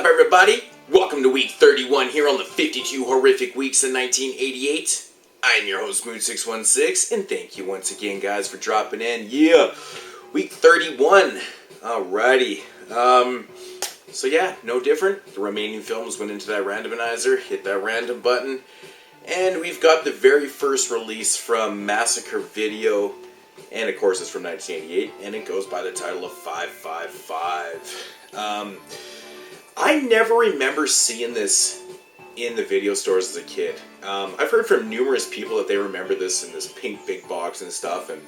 up, everybody? Welcome to week 31 here on the 52 Horrific Weeks in 1988. I'm your host, Mood616, and thank you once again, guys, for dropping in. Yeah, week 31. Alrighty. So yeah, no different. The remaining films went into that randomizer, hit that random button, and we've got the very first release from Massacre Video, and of course it's from 1988, and it goes by the title of 555. I never remember seeing this in the video stores as a kid. I've heard from numerous people that they remember this in this pink big box and stuff, and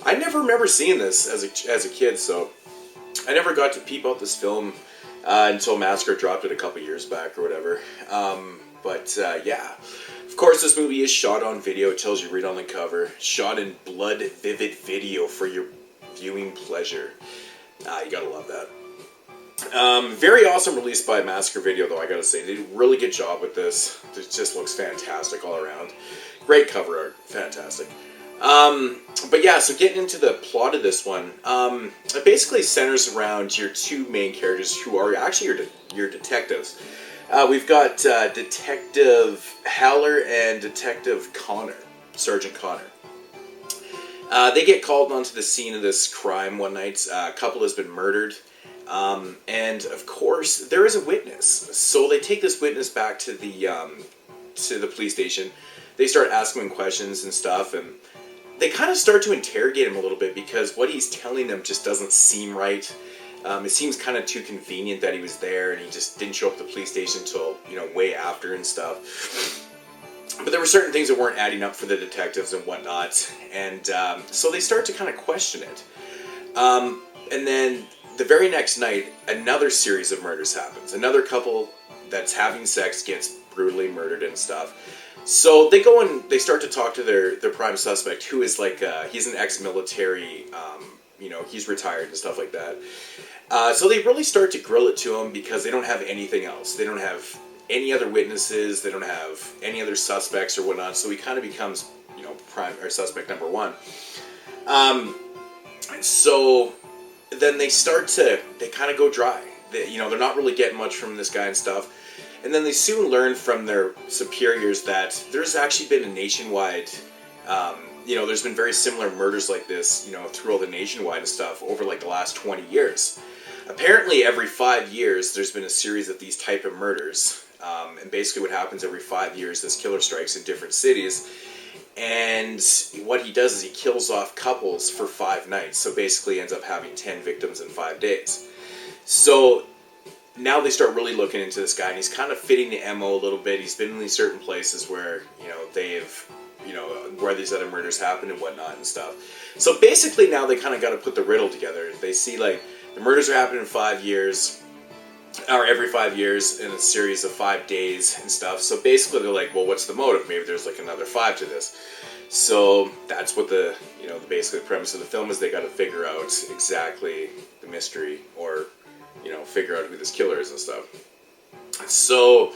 I never remember seeing this as a kid, so I never got to peep out this film until Massacre dropped it a couple years back or whatever. Yeah. Of course, this movie is shot on video. It tells you right on the cover. Shot in blood vivid video for your viewing pleasure. You gotta love that. Very awesome release by Massacre Video, though, I gotta say. They did a really good job with this. It just looks fantastic all around. Great cover art. Fantastic. But yeah, so getting into the plot of this one, it basically centers around your two main characters who are actually your detectives. We've got Detective Haller and Detective Connor, Sergeant Connor. They get called onto the scene of this crime one night. A couple has been murdered. And of course, there is a witness. So they take this witness back to the police station. They start asking him questions and stuff, and they kind of start to interrogate him a little bit because what he's telling them just doesn't seem right. It seems kind of too convenient that he was there and he just didn't show up at the police station until, way after and stuff. But there were certain things that weren't adding up for the detectives and whatnot, and so they start to kind of question it. And then the very next night, another series of murders happens. Another couple that's having sex gets brutally murdered and stuff. So they go and they start to talk to their prime suspect, who is like, he's an ex-military, he's retired and stuff like that. So they really start to grill it to him because they don't have anything else. They don't have any other witnesses. They don't have any other suspects or whatnot. So he kind of becomes, prime or suspect number one. So then they kind of go dry. They're not really getting much from this guy and stuff. And then they soon learn from their superiors that there's actually been a nationwide, there's been very similar murders like this, through all the nationwide and stuff over like the last 20 years. Apparently every 5 years there's been a series of these type of murders. And basically what happens every 5 years, this killer strikes in different cities. And what he does is he kills off couples for 5 nights. So basically ends up having 10 victims in 5 days. So now they start really looking into this guy, and he's kind of fitting the MO a little bit. He's been in these certain places where, where these other murders happen and whatnot and stuff. So basically now they kind of got to put the riddle together. They see, like, the murders are happening in 5 years, or every 5 years in a series of 5 days and stuff. So basically they're like, well, what's the motive? Maybe there's like another 5 to this. So that's what basically the premise of the film is. They got to figure out exactly the mystery, or figure out who this killer is and stuff. So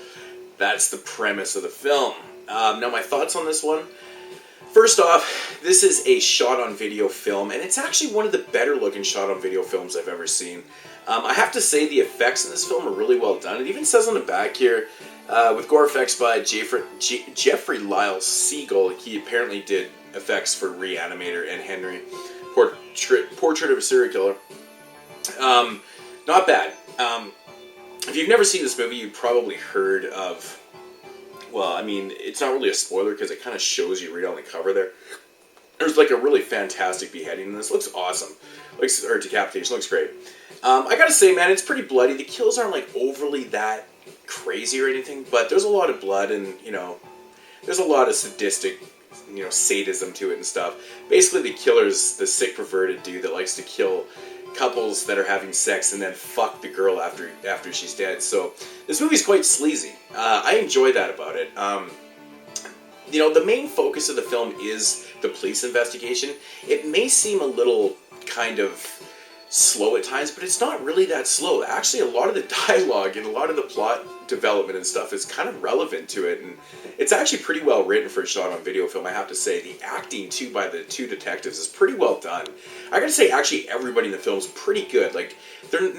that's the premise of the film. Now my thoughts on this one. First off, this is a shot-on-video film, and it's actually one of the better-looking shot-on-video films I've ever seen. I have to say the effects in this film are really well done. It even says on the back here, with gore effects by Jeffrey Lyle Siegel. He apparently did effects for Reanimator and Henry, Portrait of a Serial Killer. Not bad. If you've never seen this movie, you've probably heard of... Well, I mean, it's not really a spoiler because it kind of shows you right on the cover there. There's like a really fantastic beheading in this. Looks awesome. Or decapitation. Looks great. I gotta say, man, it's pretty bloody. The kills aren't like overly that crazy or anything, but there's a lot of blood and, there's a lot of sadistic, sadism to it and stuff. Basically, the killer's the sick, perverted dude that likes to kill couples that are having sex and then fuck the girl after she's dead. So this movie's quite sleazy. I enjoy that about it. The main focus of the film is the police investigation. It may seem a little kind of slow at times, but it's not really that slow. Actually, a lot of the dialogue and a lot of the plot development and stuff is kind of relevant to it, and it's actually pretty well written for a shot-on-video film, I have to say. The acting, too, by the two detectives is pretty well done. I gotta say, actually, everybody in the film is pretty good. Like,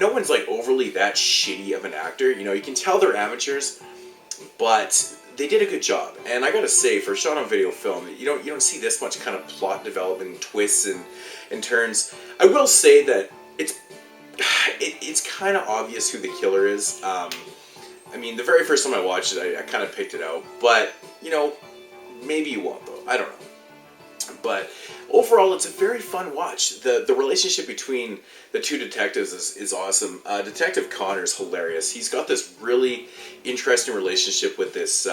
no one's, like, overly that shitty of an actor. You know, you can tell they're amateurs, but they did a good job. And I gotta say, for a shot-on-video film, you don't see this much kind of plot development, twists, and turns. I will say that it's kind of obvious who the killer is. I mean, the very first time I watched it, I kind of picked it out. But, you know, maybe you won't, though. I don't know. But overall, it's a very fun watch. The relationship between the two detectives is awesome. Detective Connor is hilarious. He's got this really interesting relationship with this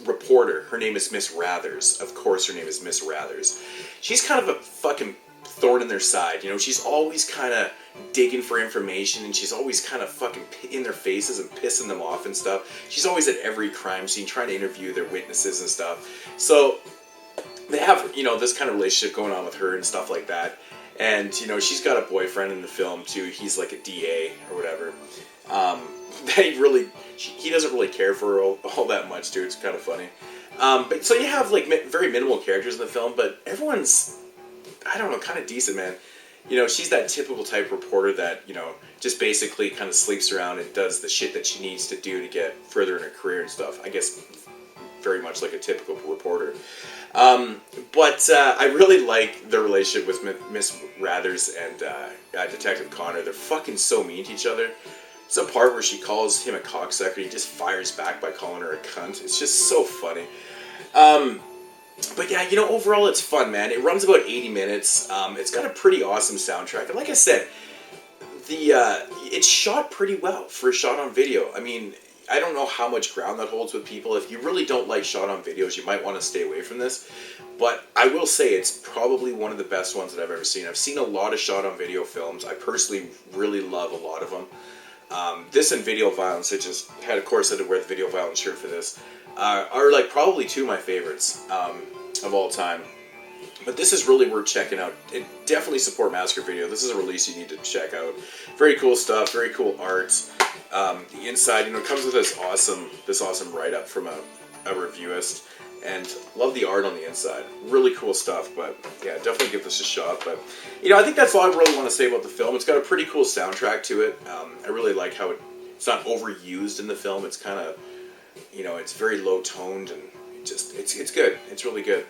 reporter. Her name is Miss Rathers. Of course, her name is Miss Rathers. She's kind of a fucking thorn in their side. You know, she's always kind of digging for information, and she's always kind of fucking in their faces and pissing them off and stuff. She's always at every crime scene trying to interview their witnesses and stuff. So they have, you know, this kind of relationship going on with her and stuff like that. And, you know, she's got a boyfriend in the film too. He's like a DA or whatever. He doesn't really care for her all that much too. It's kind of funny. But so you have like very minimal characters in the film, but everyone's, I don't know, kind of decent, man. You know, she's that typical type reporter that, you know, just basically kind of sleeps around and does the shit that she needs to do to get further in her career and stuff. I guess very much like a typical reporter. But I really like the relationship with Miss Rathers and Detective Connor. They're fucking so mean to each other. It's a part where she calls him a cocksucker and he just fires back by calling her a cunt. It's just so funny. But yeah, you know, overall it's fun, man. It runs about 80 minutes. It's got a pretty awesome soundtrack. And like I said, it's shot pretty well for a shot-on-video. I mean, I don't know how much ground that holds with people. If you really don't like shot-on-videos, you might want to stay away from this. But I will say it's probably one of the best ones that I've ever seen. I've seen a lot of shot-on-video films. I personally really love a lot of them. This and Video Violence, I just had, of course, I had to wear the Video Violence shirt for this, are like probably two of my favorites of all time. But this is really worth checking out. It definitely support Massacre Video. This is a release you need to check out. Very cool stuff, very cool art. The inside, you know, it comes with this awesome write-up from a reviewist. And love the art on the inside. Really cool stuff, but yeah, definitely give this a shot. But, you know, I think that's all I really want to say about the film. It's got a pretty cool soundtrack to it. I really like how it's not overused in the film. It's kind of, you know, it's very low-toned, and it's good. It's really good.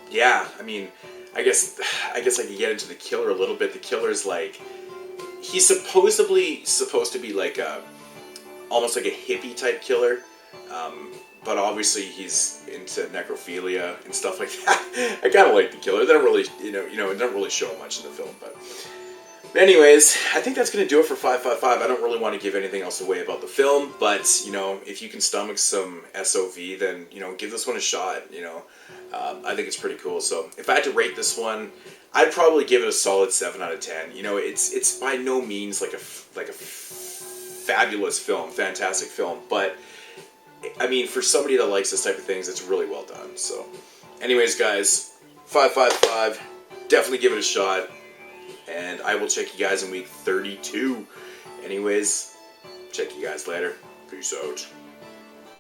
Yeah, I mean, I guess I could get into the killer a little bit. The killer's like, he's supposedly supposed to be like almost like a hippie type killer. But obviously he's into necrophilia and stuff like that. I kind of like the killer. They don't really, you know, it doesn't really show much in the film. But anyways, I think that's going to do it for 555. I don't really want to give anything else away about the film. But, you know, if you can stomach some SOV, then, you know, give this one a shot, you know. I think it's pretty cool. So if I had to rate this one, I'd probably give it a solid 7 out of 10. You know, it's by no means like a fabulous film, fantastic film. But I mean, for somebody that likes this type of things, it's really well done. So, anyways, guys, 555, definitely give it a shot, and I will check you guys in week 32. Anyways, check you guys later. Peace out.